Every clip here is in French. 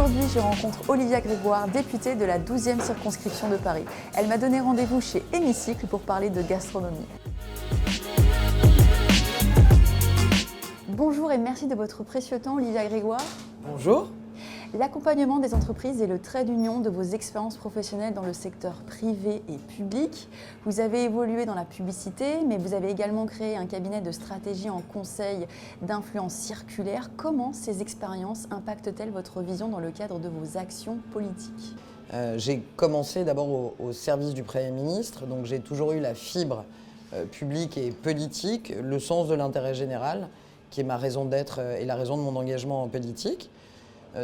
Aujourd'hui, je rencontre Olivia Grégoire, députée de la 12e circonscription de Paris. Elle m'a donné rendez-vous chez Hémicycle pour parler de gastronomie. Bonjour et merci de votre précieux temps, Olivia Grégoire. Bonjour. L'accompagnement des entreprises est le trait d'union de vos expériences professionnelles dans le secteur privé et public. Vous avez évolué dans la publicité, mais vous avez également créé un cabinet de stratégie en conseil d'influence circulaire. Comment ces expériences impactent-elles votre vision dans le cadre de vos actions politiques ? J'ai commencé d'abord au service du Premier ministre, donc j'ai toujours eu la fibre publique et politique, le sens de l'intérêt général, qui est ma raison d'être et la raison de mon engagement en politique.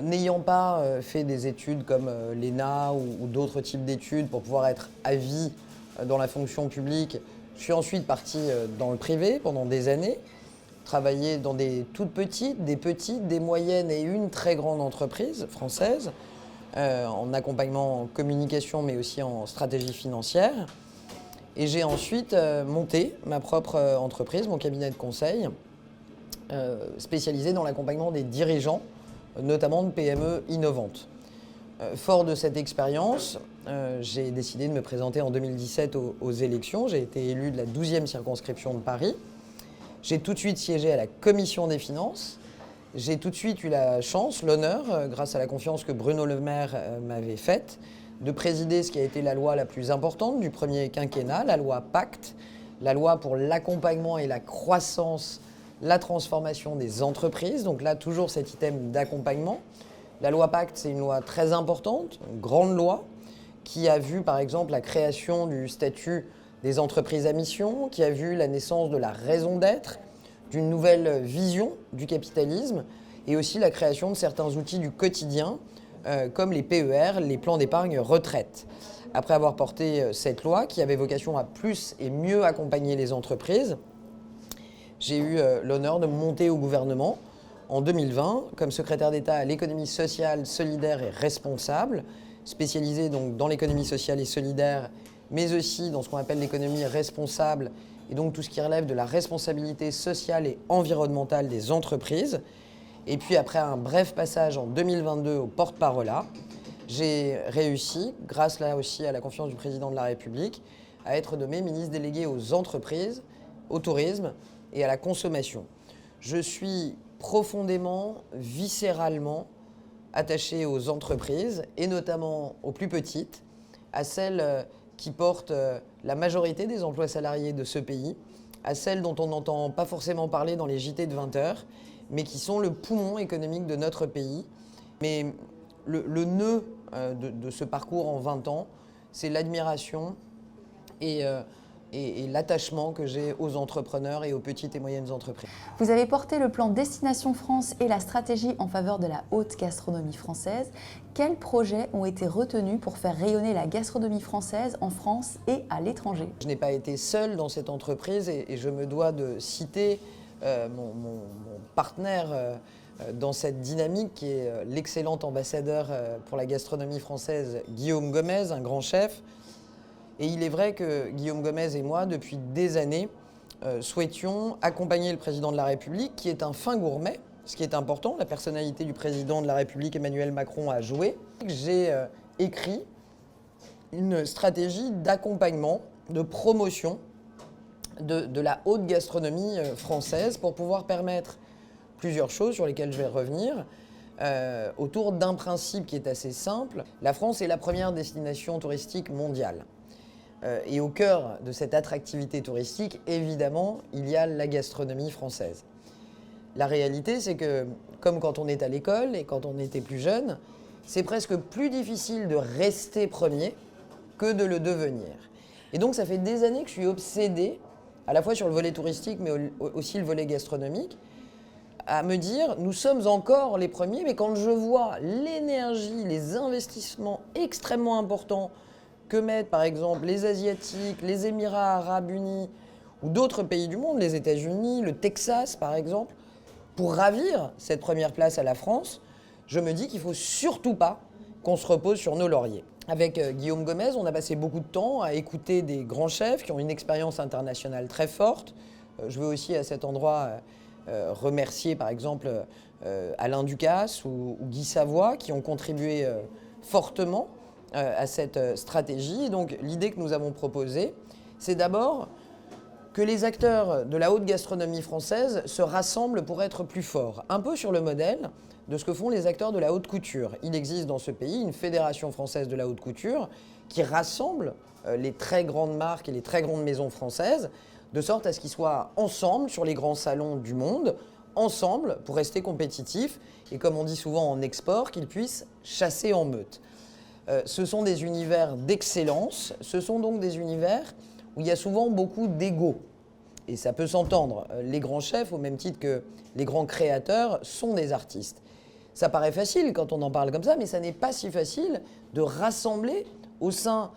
N'ayant pas fait des études comme l'ENA ou d'autres types d'études pour pouvoir être à vie dans la fonction publique, je suis ensuite parti dans le privé pendant des années, travailler dans des toutes petites, des moyennes et une très grande entreprise française, en accompagnement en communication mais aussi en stratégie financière. Et j'ai ensuite monté ma propre entreprise, mon cabinet de conseil, spécialisé dans l'accompagnement des dirigeants, notamment de PME innovantes. Fort de cette expérience, j'ai décidé de me présenter en 2017 aux élections. J'ai été élu de la 12e circonscription de Paris. J'ai tout de suite siégé à la commission des finances. J'ai tout de suite eu la chance, l'honneur, grâce à la confiance que Bruno Le Maire m'avait faite, de présider ce qui a été la loi la plus importante du premier quinquennat, la loi Pacte, la loi pour l'accompagnement et la croissance, la transformation des entreprises. Donc là, toujours cet item d'accompagnement. La loi Pacte, c'est une loi très importante, une grande loi, qui a vu par exemple la création du statut des entreprises à mission, qui a vu la naissance de la raison d'être, d'une nouvelle vision du capitalisme, et aussi la création de certains outils du quotidien, comme les PER, les plans d'épargne retraite. Après avoir porté cette loi, qui avait vocation à plus et mieux accompagner les entreprises, j'ai eu l'honneur de monter au gouvernement en 2020 comme secrétaire d'État à l'économie sociale, solidaire et responsable, spécialisé donc dans l'économie sociale et solidaire, mais aussi dans ce qu'on appelle l'économie responsable, et donc tout ce qui relève de la responsabilité sociale et environnementale des entreprises. Et puis après un bref passage en 2022 au porte-parole, j'ai réussi, grâce là aussi à la confiance du président de la République, à être nommé ministre délégué aux entreprises, au tourisme et à la consommation. Je suis profondément, viscéralement attaché aux entreprises, et notamment aux plus petites, à celles qui portent la majorité des emplois salariés de ce pays, à celles dont on n'entend pas forcément parler dans les JT de 20h, mais qui sont le poumon économique de notre pays. Mais le nœud de ce parcours en 20 ans, c'est l'admiration et l'attachement que j'ai aux entrepreneurs et aux petites et moyennes entreprises. Vous avez porté le plan Destination France et la stratégie en faveur de la haute gastronomie française. Quels projets ont été retenus pour faire rayonner la gastronomie française en France et à l'étranger ? Je n'ai pas été seul dans cette entreprise et je me dois de citer mon partenaire dans cette dynamique qui est l'excellent ambassadeur pour la gastronomie française, Guillaume Gomez, un grand chef. Et il est vrai que Guillaume Gomez et moi, depuis des années, souhaitions accompagner le président de la République, qui est un fin gourmet, ce qui est important. La personnalité du président de la République, Emmanuel Macron, a joué. J'ai écrit une stratégie d'accompagnement, de promotion de la haute gastronomie française pour pouvoir permettre plusieurs choses sur lesquelles je vais revenir. Autour d'un principe qui est assez simple. La France est la première destination touristique mondiale. Et au cœur de cette attractivité touristique, évidemment, il y a la gastronomie française. La réalité, c'est que, comme quand on est à l'école et quand on était plus jeune, c'est presque plus difficile de rester premier que de le devenir. Et donc, ça fait des années que je suis obsédée, à la fois sur le volet touristique, mais aussi le volet gastronomique, à me dire, nous sommes encore les premiers, mais quand je vois l'énergie, les investissements extrêmement importants que mettent par exemple les Asiatiques, les Émirats arabes unis ou d'autres pays du monde, les États-Unis, le Texas par exemple, pour ravir cette première place à la France, je me dis qu'il ne faut surtout pas qu'on se repose sur nos lauriers. Avec Guillaume Gomez, on a passé beaucoup de temps à écouter des grands chefs qui ont une expérience internationale très forte. Je veux aussi à cet endroit remercier par exemple Alain Ducasse ou Guy Savoy qui ont contribué fortement à cette stratégie. Et donc l'idée que nous avons proposée, c'est d'abord que les acteurs de la haute gastronomie française se rassemblent pour être plus forts, un peu sur le modèle de ce que font les acteurs de la haute couture. Il existe dans ce pays une fédération française de la haute couture qui rassemble les très grandes marques et les très grandes maisons françaises, de sorte à ce qu'ils soient ensemble sur les grands salons du monde, ensemble pour rester compétitifs, et comme on dit souvent en export, qu'ils puissent chasser en meute. Ce sont des univers d'excellence, ce sont donc des univers où il y a souvent beaucoup d'ego. Et ça peut s'entendre. Les grands chefs, au même titre que les grands créateurs, sont des artistes. Ça paraît facile quand on en parle comme ça, mais ça n'est pas si facile de rassembler au sein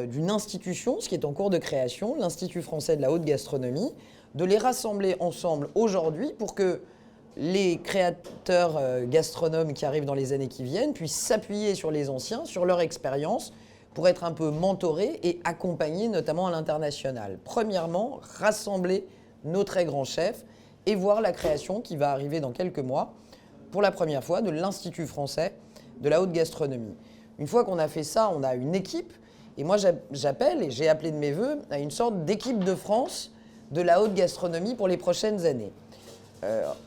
d'une institution, ce qui est en cours de création, l'Institut français de la haute gastronomie, de les rassembler ensemble aujourd'hui pour que les créateurs gastronomes qui arrivent dans les années qui viennent puissent s'appuyer sur les anciens, sur leur expérience, pour être un peu mentorés et accompagnés, notamment à l'international. Premièrement, rassembler nos très grands chefs et voir la création qui va arriver dans quelques mois, pour la première fois, de l'Institut français de la haute gastronomie. Une fois qu'on a fait ça, on a une équipe, et moi j'appelle, et j'ai appelé de mes voeux, à une sorte d'équipe de France de la haute gastronomie pour les prochaines années.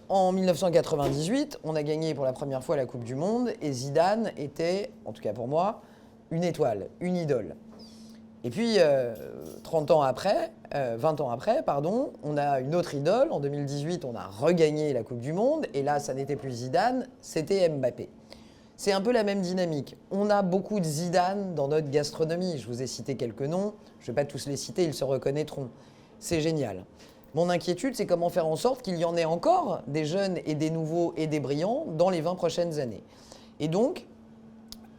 En 1998, on a gagné pour la première fois la Coupe du Monde, et Zidane était, en tout cas pour moi, une étoile, une idole. Et puis, 20 ans après, on a une autre idole. En 2018, on a regagné la Coupe du Monde. Et là, ça n'était plus Zidane, c'était Mbappé. C'est un peu la même dynamique. On a beaucoup de Zidane dans notre gastronomie. Je vous ai cité quelques noms. Je ne vais pas tous les citer, ils se reconnaîtront. C'est génial. Mon inquiétude, c'est comment faire en sorte qu'il y en ait encore des jeunes et des nouveaux et des brillants dans les 20 prochaines années. Et donc,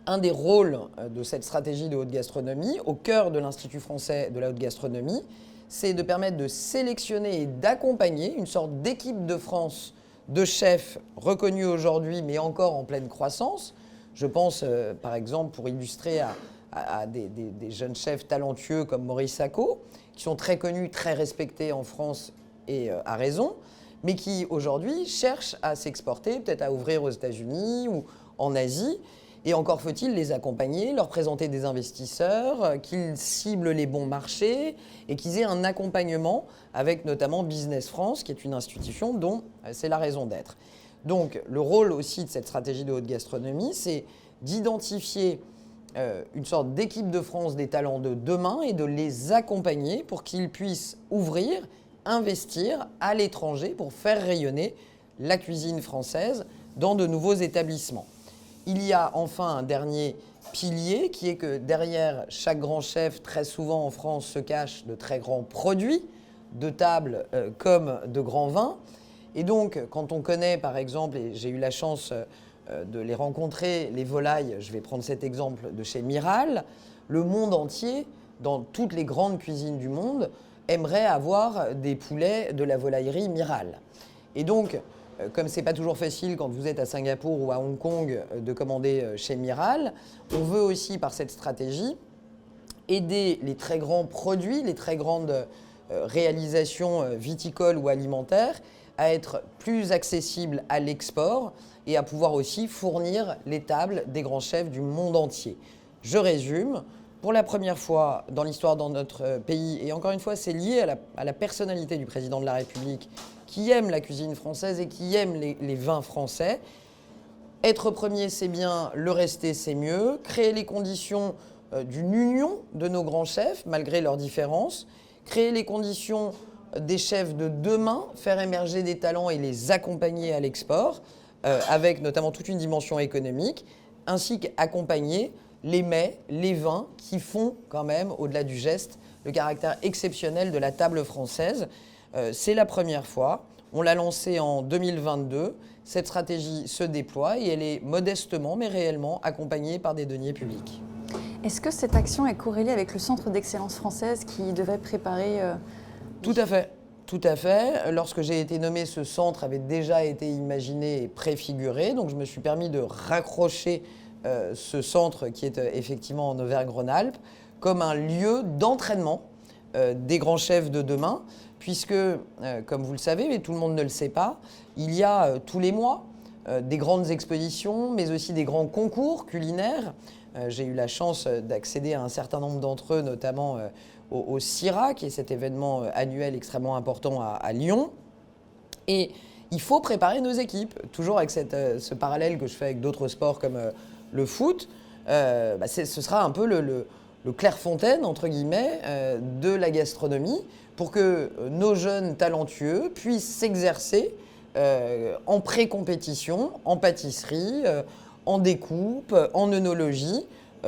un des rôles de cette stratégie de haute gastronomie, au cœur de l'Institut français de la haute gastronomie, c'est de permettre de sélectionner et d'accompagner une sorte d'équipe de France de chefs reconnus aujourd'hui, mais encore en pleine croissance. Je pense, par exemple, pour illustrer à des jeunes chefs talentueux comme Maurice Sacco, qui sont très connus, très respectés en France et à raison, mais qui aujourd'hui cherchent à s'exporter, peut-être à ouvrir aux États-Unis ou en Asie. Et encore faut-il les accompagner, leur présenter des investisseurs, qu'ils ciblent les bons marchés et qu'ils aient un accompagnement avec notamment Business France, qui est une institution dont c'est la raison d'être. Donc le rôle aussi de cette stratégie de haute gastronomie, c'est d'identifier une sorte d'équipe de France des talents de demain et de les accompagner pour qu'ils puissent ouvrir, investir à l'étranger pour faire rayonner la cuisine française dans de nouveaux établissements. Il y a enfin un dernier pilier qui est que derrière chaque grand chef, très souvent en France, se cachent de très grands produits, de table comme de grands vins. Et donc, quand on connaît, par exemple, et j'ai eu la chance de les rencontrer, les volailles, je vais prendre cet exemple de chez Miral, le monde entier, dans toutes les grandes cuisines du monde, aimerait avoir des poulets de la volaillerie Miral. Et donc, comme c'est pas toujours facile quand vous êtes à Singapour ou à Hong Kong de commander chez Miral, on veut aussi par cette stratégie aider les très grands produits, les très grandes réalisations viticoles ou alimentaires à être plus accessibles à l'export et à pouvoir aussi fournir les tables des grands chefs du monde entier. Je résume. Pour la première fois dans l'histoire dans notre pays, et encore une fois, c'est lié à la personnalité du président de la République qui aime la cuisine française et qui aime les vins français. Être premier, c'est bien, le rester, c'est mieux. Créer les conditions d'une union de nos grands chefs, malgré leurs différences. Créer les conditions des chefs de demain, faire émerger des talents et les accompagner à l'export, avec notamment toute une dimension économique, ainsi qu'accompagner les mets, les vins qui font quand même, au-delà du geste, le caractère exceptionnel de la table française. C'est la première fois. On l'a lancée en 2022. Cette stratégie se déploie et elle est modestement, mais réellement, accompagnée par des deniers publics. Est-ce que cette action est corrélée avec le Centre d'excellence française qui devait préparer... Tout à fait. Tout à fait. Lorsque j'ai été nommé, ce centre avait déjà été imaginé et préfiguré. Donc je me suis permis de raccrocher ce centre qui est effectivement en Auvergne-Rhône-Alpes comme un lieu d'entraînement des grands chefs de demain, puisque, comme vous le savez, mais tout le monde ne le sait pas, il y a tous les mois des grandes expositions, mais aussi des grands concours culinaires. J'ai eu la chance d'accéder à un certain nombre d'entre eux, notamment au CIRA, qui est cet événement annuel extrêmement important à Lyon. Et il faut préparer nos équipes, toujours avec ce parallèle que je fais avec d'autres sports comme le foot. Ce sera un peu le Clairefontaine, entre guillemets, de la gastronomie, pour que nos jeunes talentueux puissent s'exercer en pré-compétition, en pâtisserie, en découpe, en œnologie,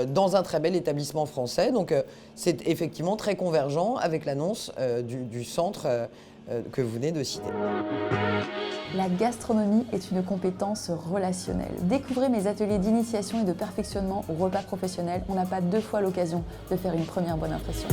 dans un très bel établissement français. Donc c'est effectivement très convergent avec l'annonce du centre que vous venez de citer. La gastronomie est une compétence relationnelle. Découvrez mes ateliers d'initiation et de perfectionnement au repas professionnel. On n'a pas deux fois l'occasion de faire une première bonne impression.